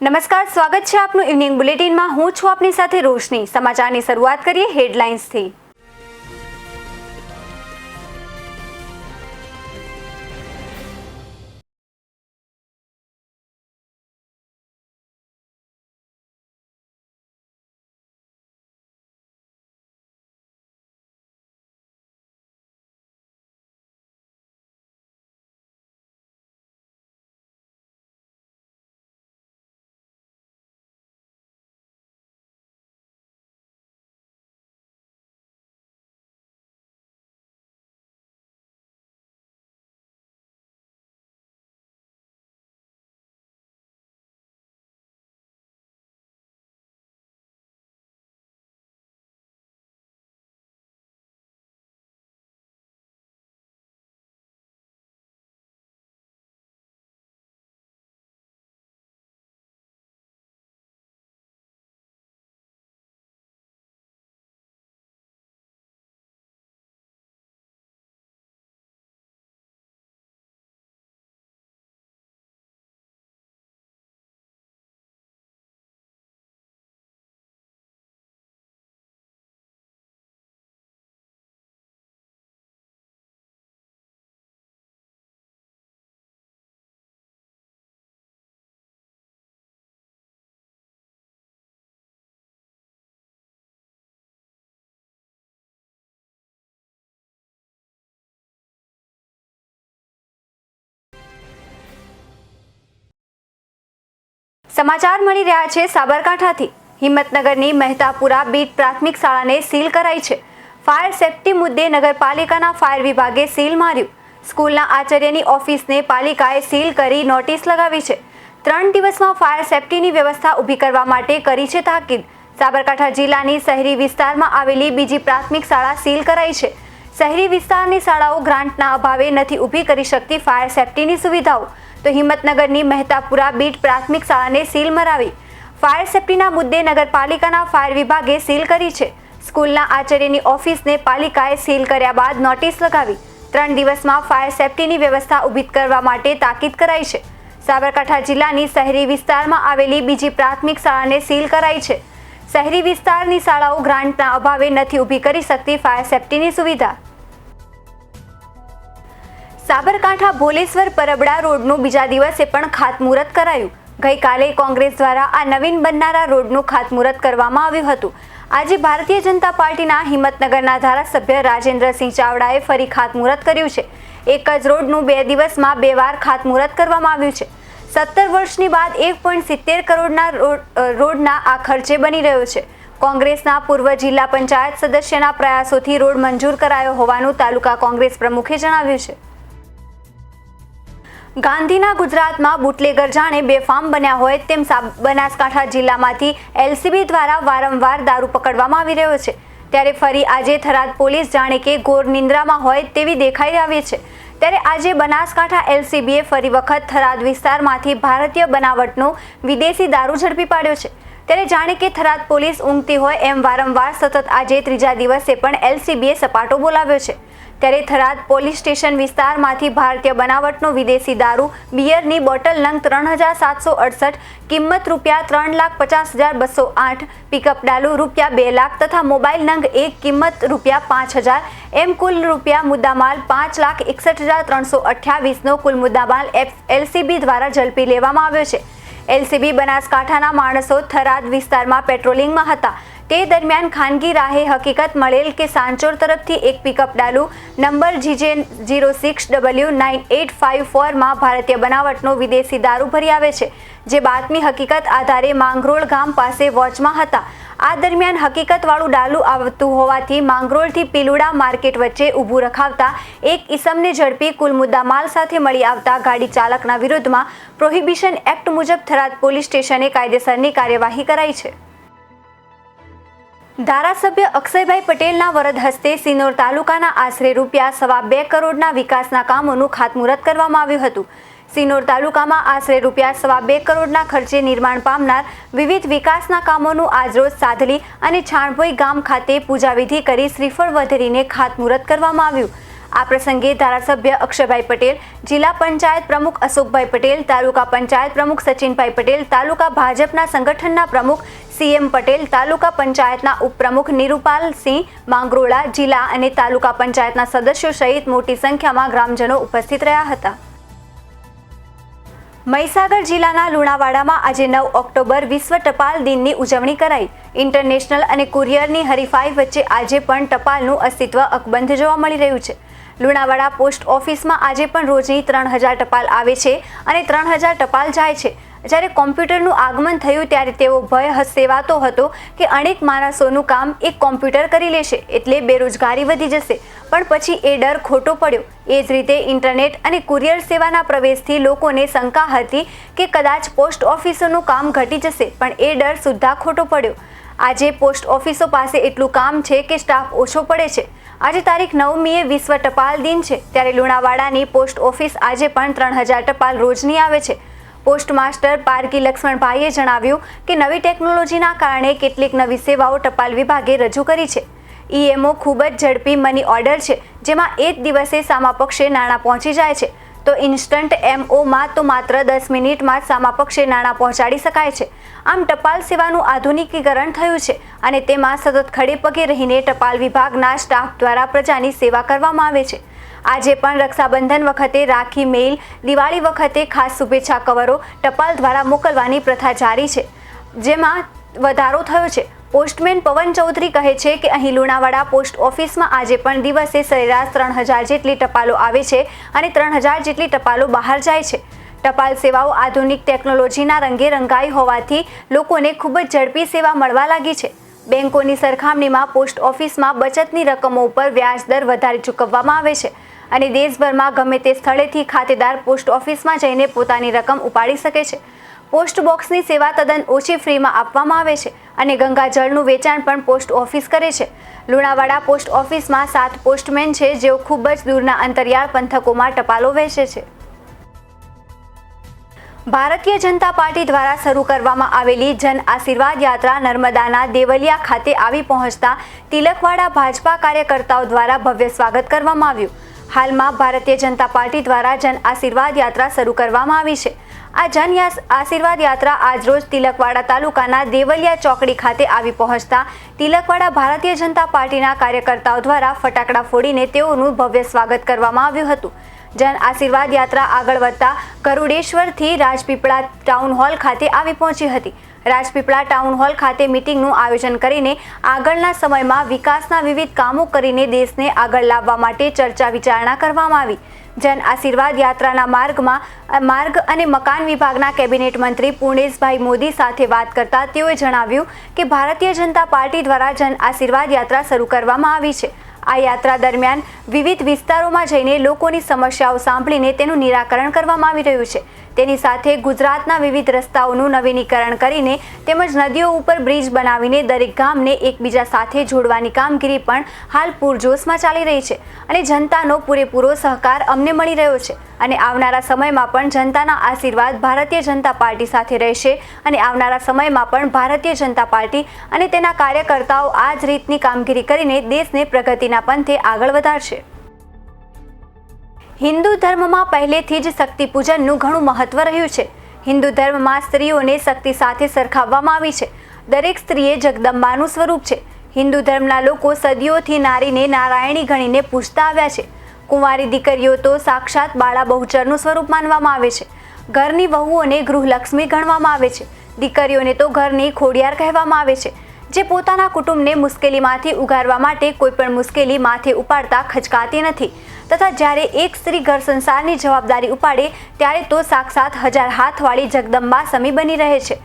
નમસ્કાર, સ્વાગત છે આપનું ઇવનિંગ બુલેટિનમાં। હું છું આપની સાથે રોશની। સમાચારની શરૂઆત કરીએ હેડલાઇન્સથી। સમાચાર મળી રહ્યા છે સાબરકાંઠાથી। હિંમતનગરની મહેતાપુરા બીટ પ્રાથમિક શાળાને સીલ કરાઈ છે। ફાયર સેફટી મુદ્દે નગરપાલિકાના ફાયર વિભાગે સીલ માર્યું। સ્કૂલના આચાર્યની ઓફિસને પાલિકાએ સીલ કરી નોટિસ લગાવી છે। 3 દિવસમાં ફાયર સેફટીની વ્યવસ્થા ઊભી કરવા માટે કરી છે તાકીદ। સાબરકાંઠા જિલ્લાની શહેરી વિસ્તારમાં આવેલી બીજી પ્રાથમિક શાળા સીલ કરાઈ છે। શહેરી વિસ્તારની શાળાઓ ગ્રાન્ટના અભાવે નથી ઊભી કરી શકતી ફાયર સેફટીની સુવિધાઓ, તો હિંમતનગરની મહેતાપુરા બીટ પ્રાથમિક શાળાને સીલ મરાવી। ફાયર સેફટીના મુદ્દે નગરપાલિકાના ફાયર વિભાગે સીલ કરી છે। સ્કૂલના આચાર્યની ઓફિસને પાલિકાએ સીલ કર્યા બાદ નોટિસ લગાવી 3 દિવસમાં ફાયર સેફટીની વ્યવસ્થા ઊભી કરવા માટે તાકીદ કરાઈ છે। સાબરકાંઠા જિલ્લાની શહેરી વિસ્તારમાં આવેલી બીજી પ્રાથમિક શાળાને સીલ કરાઈ છે। શહેરી વિસ્તારની શાળાઓ ગ્રાન્ટના અભાવે નથી ઊભી કરી શકતી ફાયર સેફટીની સુવિધા। સાબરકાંઠા ભોલેશ્વર પરબડા રોડનું બીજા દિવસે પણ ખાતમુહૂર્ત કરાયું। ગઈકાલે કોંગ્રેસ દ્વારા આ નવીન બનનારા રોડનું ખાતમુહૂર્ત કરવામાં આવ્યું હતું। આજે ભારતીય જનતા પાર્ટીના હિંમતનગરના ધારાસભ્ય રાજેન્દ્રસિંહ ચાવડાએ ફરી ખાતમુહૂર્ત કર્યું છે। એક જ રોડનું 2 દિવસમાં 2 વાર ખાતમુહૂર્ત કરવામાં આવ્યું છે। 17 વર્ષની બાદ 1.70 કરોડના રોડના આ ખર્ચે બની રહ્યો છે। કોંગ્રેસના પૂર્વ જિલ્લા પંચાયત સદસ્યના પ્રયાસોથી રોડ મંજૂર કરાયો હોવાનું તાલુકા કોંગ્રેસ પ્રમુખે જણાવ્યું છે। ગાંધીના ગુજરાતમાં બુટલેગર જાણે બેફામ બન્યા હોય તેમ બનાસકાંઠા જિલ્લામાંથી એલસીબી દ્વારા વારંવાર દારૂ પકડવામાં આવી રહ્યો છે। ત્યારે ફરી આજે થરાદ પોલીસ જાણે કે ઘોર નિંદ્રામાં હોય તેવી દેખાઈ આવી છે। ત્યારે આજે બનાસકાંઠા એલસીબીએ ફરી વખત થરાદ વિસ્તારમાંથી ભારતીય બનાવટનો વિદેશી દારૂ ઝડપી પાડ્યો છે। ત્યારે જાણે કે થરાદ પોલીસ ઊંઘતી હોય એમ વારંવાર સતત આજે ત્રીજા દિવસે પણ એલસીબીએ સપાટો બોલાવ્યો છે। ત્યારે થરાદ પોલીસ સ્ટેશન વિસ્તારમાંથી ભારતીય બનાવટનો વિદેશી દારૂ બિયરની બોટલ નંગ 3768, કિંમત ₹3,50,208, પિકઅપ ડાલુ ₹2 લાખ તથા મોબાઈલ નંગ 1 કિંમત ₹5,000 એમ કુલ મુદ્દામાલ ₹5,61,328નો કુલ મુદ્દામાલ એલસીબી દ્વારા ઝડપી લેવામાં આવ્યો છે। એલસીબી બનાસકાંઠાના માણસો થરાદ વિસ્તારમાં પેટ્રોલિંગમાં હતા તે દરમિયાન ખાનગી રાહે હકીકત મળેલ કે સાંચોર તરફથી એક પિકઅપ ડાલુ નંબર GJ06W9854માં ભારતીય બનાવટનો વિદેશી દારૂ ભરી આવે છે, જે બાતમી હકીકત આધારે માંગરોળ ગામ પાસે વોચમાં હતા। આ દરમિયાન હકીકતવાળું ડાલુ આવતું હોવાથી માંગરોળથી પીલુડા માર્કેટ વચ્ચે ઊભું રખાવતા એક ઈસમને ઝડપી કુલ મુદ્દામાલ સાથે મળી આવતા ગાડી ચાલકના વિરુદ્ધમાં પ્રોહિબિશન એક્ટ મુજબ થરાદ પોલીસ સ્ટેશને કાયદેસરની કાર્યવાહી કરાઈ છે। ધારાસભ્ય અક્ષયભાઈ પટેલના વરદ હસ્તે સિનોર તાલુકાના આશરે ₹2.25 કરોડના વિકાસના કામોનું ખાતમુહૂર્ત કરવામાં આવ્યું હતું। સિનોર તાલુકામાં આશરે ₹2.25 કરોડના ખર્ચે નિર્માણ પામનાર વિવિધ વિકાસના કામોનું આજરોજ સાધલી અને છાણભોઈ ગામ ખાતે પૂજાવિધિ કરી શ્રીફળ વધેરીને ખાતમુહૂર્ત કરવામાં આવ્યું। આ પ્રસંગે ધારાસભ્ય અક્ષયભાઈ પટેલ, જિલ્લા પંચાયત પ્રમુખ અશોકભાઈ પટેલ, તાલુકા પંચાયત પ્રમુખ સચિનભાઈ પટેલ, તાલુકા ભાજપના સંગઠનના પ્રમુખ CM પટેલ, તાલુકા પંચાયતના ઉપપ્રમુખ નિરૂપાલસિંહ માંગરોળા, જિલ્લા અને તાલુકા પંચાયતના સદસ્યો સહિત મોટી સંખ્યામાં ગ્રામજનો ઉપસ્થિત રહ્યા હતા. મહીસાગર જિલ્લાના લુણાવાડામાં આજે 9 ઓક્ટોબર વિશ્વ ટપાલ દિનની ઉજવણી કરાઈ. ઇન્ટરનેશનલ અને કુરિયરની હરીફાઈ વચ્ચે આજે પણ ટપાલનું અસ્તિત્વ અકબંધ જોવા મળી રહ્યું છે. લુણાવાડા પોસ્ટ ઓફિસમાં આજે પણ રોજની 3000 ટપાલ આવે છે અને 3000 ટપાલ જાય છે. જ્યારે કોમ્પ્યુટરનું આગમન થયું ત્યારે તેવો ભય સેવાતો હતો કે અનેક માણસોનું કામ એક કોમ્પ્યુટર કરી લેશે એટલે બેરોજગારી વધી જશે, પણ પછી એ ડર ખોટો પડ્યો. એ જ રીતે ઇન્ટરનેટ અને કુરિયર સેવાના પ્રવેશથી લોકોને શંકા હતી કે કદાચ પોસ્ટ ઓફિસોનું કામ ઘટી જશે, પણ એ ડર સુદ્ધા ખોટો પડ્યો. આજે પોસ્ટ ઓફિસો પાસે એટલું કામ છે કે સ્ટાફ ઓછો પડે છે. આજે તારીખ 9મીએ વિશ્વ ટપાલ દિન છે, ત્યારે લુણાવાડાની પોસ્ટ ઓફિસ આજે પણ 3000 ટપાલ રોજની આવે છે. પોસ્ટ માસ્ટર પારકી લક્ષ્મણભાઈએ જણાવ્યું કે નવી ટેકનોલોજીના કારણે કેટલીક નવી સેવાઓ ટપાલ વિભાગે રજૂ કરી છે. EMO ખૂબ જ ઝડપી મની ઓર્ડર છે, જેમાં એક દિવસે સામા પક્ષે નાણાં પહોંચી જાય છે, તો ઇન્સ્ટન્ટ MOમાં તો માત્ર 10 મિનિટમાં જ સામા પક્ષે નાણાં પહોંચાડી શકાય છે. આમ ટપાલ સેવાનું આધુનિકીકરણ થયું છે અને તેમાં સતત ખડે પગે રહીને ટપાલ વિભાગના સ્ટાફ દ્વારા પ્રજાની સેવા કરવામાં આવે છે. આજે પણ રક્ષાબંધન વખતે રાખી મેઇલ, દિવાળી વખતે ખાસ શુભેચ્છા કવરો ટપાલ દ્વારા મોકલવાની પ્રથા જારી છે, જેમાં વધારો થયો છે. પોસ્ટમેન પવન ચૌધરી કહે છે કે અહીં લુણાવાડા પોસ્ટ ઓફિસમાં આજે પણ દિવસે સરેરાશ 3000 જેટલી ટપાલો આવે છે અને 3000 જેટલી ટપાલો બહાર જાય છે. ટપાલ સેવાઓ આધુનિક ટેકનોલોજીના રંગે રંગાઈ હોવાથી લોકોને ખૂબ જ ઝડપી સેવા મળવા લાગી છે. બેંકોની સરખામણીમાં પોસ્ટ ઓફિસમાં બચતની રકમો ઉપર વ્યાજ દર વધારે ચૂકવવામાં આવે છે અને દેશભરમાં ગમે તે સ્થળેથી ખાતેદાર પોસ્ટ ઓફિસમાં જઈને પોતાની રકમ ઉપાડી શકે છે. પોસ્ટ બોક્સની સેવા તદ્દન ઓછી ફ્રીમાં આપવામાં આવે છે અને ગંગાજળનું વેચાણ પણ પોસ્ટ ઓફિસ કરે છે. લુણાવાડા પોસ્ટ ઓફિસમાં 7 પોસ્ટમેન છે, જેઓ ખૂબ જ દૂરના અંતરિયાળ પંથકોમાં ટપાલો વહેંચે છે. ભારતીય જનતા પાર્ટી દ્વારા શરૂ કરવામાં આવેલી જન આશીર્વાદ યાત્રા નર્મદાના દેવલિયા ખાતે આવી પહોંચતા તિલકવાડા ભાજપા કાર્યકર્તાઓ દ્વારા ભવ્ય સ્વાગત કરવામાં આવ્યું. હાલમાં ભારતીય જનતા પાર્ટી દ્વારા જન આશીર્વાદ યાત્રા શરૂ કરવામાં આવી છે. આ જન આશીર્વાદ યાત્રા આજરોજ તિલકવાડા તાલુકાના દેવલિયા ચોકડી ખાતે આવી પહોંચતા તિલકવાડા ભારતીય જનતા પાર્ટીના કાર્યકર્તાઓ દ્વારા ફટાકડા ફોડીને તેઓનું ભવ્ય સ્વાગત કરવામાં આવ્યું હતું. જન આશીર્વાદ યાત્રા આગળ વધતા ગરુડેશ્વરથી રાજપીપળા ટાઉન હોલ ખાતે આવી પહોંચી હતી. રાજપીપળા ટાઉન હોલ ખાતે મિટિંગનું આયોજન કરીને આગળના સમયમાં વિકાસના વિવિધ કામો કરીને દેશને આગળ લાવવા માટે ચર્ચા વિચારણા કરવામાં આવી. જન આશીર્વાદ યાત્રાના માર્ગ અને મકાન વિભાગના કેબિનેટ મંત્રી પૂર્ણેશભાઈ મોદી સાથે વાત કરતા તેઓએ જણાવ્યું કે ભારતીય જનતા પાર્ટી દ્વારા જન આશીર્વાદ યાત્રા શરૂ કરવામાં આવી છે. આ યાત્રા દરમિયાન વિવિધ વિસ્તારોમાં જઈને લોકોની સમસ્યાઓ સાંભળીને તેનું નિરાકરણ કરવામાં આવી રહ્યું છે. તેની સાથે ગુજરાતના વિવિધ રસ્તાઓનું નવીનીકરણ કરીને તેમજ નદીઓ ઉપર બ્રિજ બનાવીને દરેક ગામને એકબીજા સાથે જોડવાની કામગીરી પણ હાલ પૂરજોશમાં ચાલી રહી છે અને જનતાનો પૂરેપૂરો સહકાર અમને મળી રહ્યો છે અને આવનારા સમયમાં પણ જનતાના આશીર્વાદ ભારતીય જનતા પાર્ટી સાથે રહેશે અને આવનારા સમયમાં પણ ભારતીય જનતા પાર્ટી અને તેના કાર્યકર્તાઓ આ જ રીતની કામગીરી કરીને દેશને પ્રગતિના પંથે આગળ વધારશે. હિન્દુ ધર્મમાં પહેલેથી જ શક્તિ પૂજનનું ઘણું મહત્વ રહ્યું છે. હિન્દુ ધર્મમાં સ્ત્રીઓને શક્તિ સાથે સરખાવવામાં આવી છે. દરેક સ્ત્રી એ જગદંબાનું સ્વરૂપ છે. હિન્દુ ધર્મના લોકો સદીઓથી નારીને નારાયણી ગણીને પૂજતા આવ્યા છે. કુંવારી દીકરીઓ તો સાક્ષાત બાળા બહુચરનું સ્વરૂપ માનવામાં આવે છે. ઘરની વહુઓને ગૃહલક્ષ્મી ગણવામાં આવે છે. દીકરીઓને તો ઘરની ખોડિયાર કહેવામાં આવે છે, જે પોતાના કુટુંબને મુશ્કેલીમાંથી ઉગારવા માટે કોઈ પણ મુશ્કેલી માથે ઉપાડતા ખચકાતી નથી તથા જ્યારે એક સ્ત્રી ઘર સંસારની જવાબદારી ઉપાડે ત્યારે તો સાક્ષાત 1000 હાથવાળી જગદંબા સમી બની રહે છે.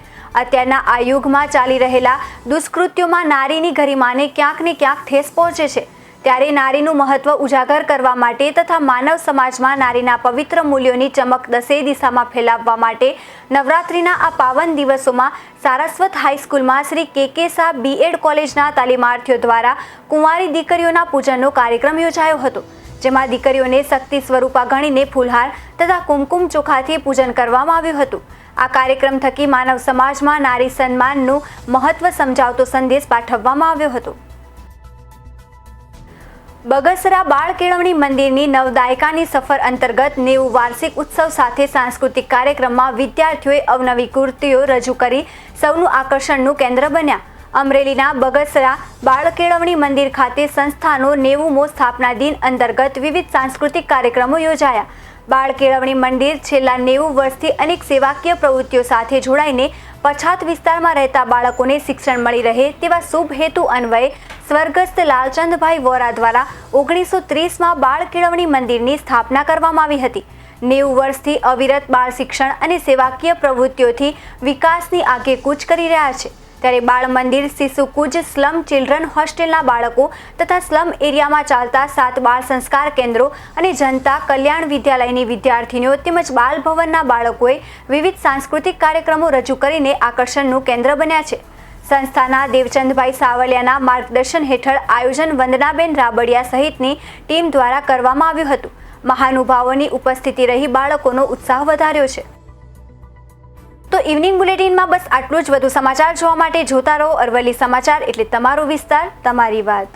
અત્યારના આ યુગમાં ચાલી રહેલા દુષ્કૃત્યોમાં નારીની ગરિમાને ક્યાંક ને ક્યાંક ઠેસ પહોંચે છે. ત્યારે નારીનું મહત્વ ઉજાગર કરવા માટે તથા માનવ સમાજમાં નારીના પવિત્ર મૂલ્યોની ચમક દસે દિશામાં ફેલાવવા માટે નવરાત્રિના આ પાવન દિવસોમાં સારસ્વત હાઈસ્કૂલમાં શ્રી KK શાહ B.Ed કોલેજના તાલીમાર્થીઓ દ્વારા કુંવારી દીકરીઓના પૂજનનો કાર્યક્રમ યોજાયો હતો, જેમાં દીકરીઓને શક્તિ સ્વરૂપા ગણીને ફૂલહાર તથા કુમકુમ ચોખાથી પૂજન કરવામાં આવ્યું હતું. આ કાર્યક્રમ થકી માનવ સમાજમાં નારી સન્માનનું મહત્વ સમજાવતો સંદેશ પાઠવવામાં આવ્યો હતો. બગસરા બાળ કેળવણી મંદિરની નવદાયકાની સફર અંતર્ગત 90 વાર્ષિક ઉત્સવ સાથે સાંસ્કૃતિક કાર્યક્રમમાં વિદ્યાર્થીઓએ અવનવી કૃતિઓ રજૂ કરી સૌનું આકર્ષણનું કેન્દ્ર બન્યા. અમરેલીના બગસરા બાળ કેળવણી મંદિર ખાતે સંસ્થાનો 90મો સ્થાપના દિન અંતર્ગત વિવિધ સાંસ્કૃતિક કાર્યક્રમો યોજાયા. બાળ કેળવણી મંદિર છેલ્લા 90 વર્ષથી અનેક સેવાકીય પ્રવૃત્તિઓ સાથે જોડાઈને પછાત વિસ્તારમાં રહેતા બાળકોને શિક્ષણ મળી રહે તેવા શુભ હેતુ અન્વયે સ્વર્ગસ્થ લાલચંદભાઈ વોરા દ્વારા 1930માં બાળ કેળવણી મંદિરની સ્થાપના કરવામાં આવી હતી. 90 વર્ષથી અવિરત બાળ શિક્ષણ અને સેવાકીય પ્રવૃત્તિઓથી વિકાસની આગેકૂચ કરી રહ્યા છે. ત્યારે બાળ મંદિર, શિશુકુંજ, સ્લમ ચિલ્ડ્રન હોસ્ટેલના બાળકો તથા સ્લમ એરિયામાં ચાલતા 7 બાળ સંસ્કાર કેન્દ્રો અને જનતા કલ્યાણ વિદ્યાલયની વિદ્યાર્થીનીઓ તેમજ બાલ ભવનના બાળકોએ વિવિધ સાંસ્કૃતિક કાર્યક્રમો રજૂ કરીને આકર્ષણનું કેન્દ્ર બન્યા છે. સંસ્થાના દેવચંદભાઈ સાવલિયાના માર્ગદર્શન હેઠળ આયોજન વંદનાબેન રાબડિયા સહિતની ટીમ દ્વારા કરવામાં આવ્યું હતું. મહાનુભાવોની ઉપસ્થિતિ રહી બાળકોનો ઉત્સાહ વધાર્યો છે. તો ઇવનિંગ બુલેટિનમાં બસ આટલું જ. વધુ સમાચાર જોવા માટે જોતા રહો અરવલ્લી સમાચાર, એટલે તમારો વિસ્તાર, તમારી વાત.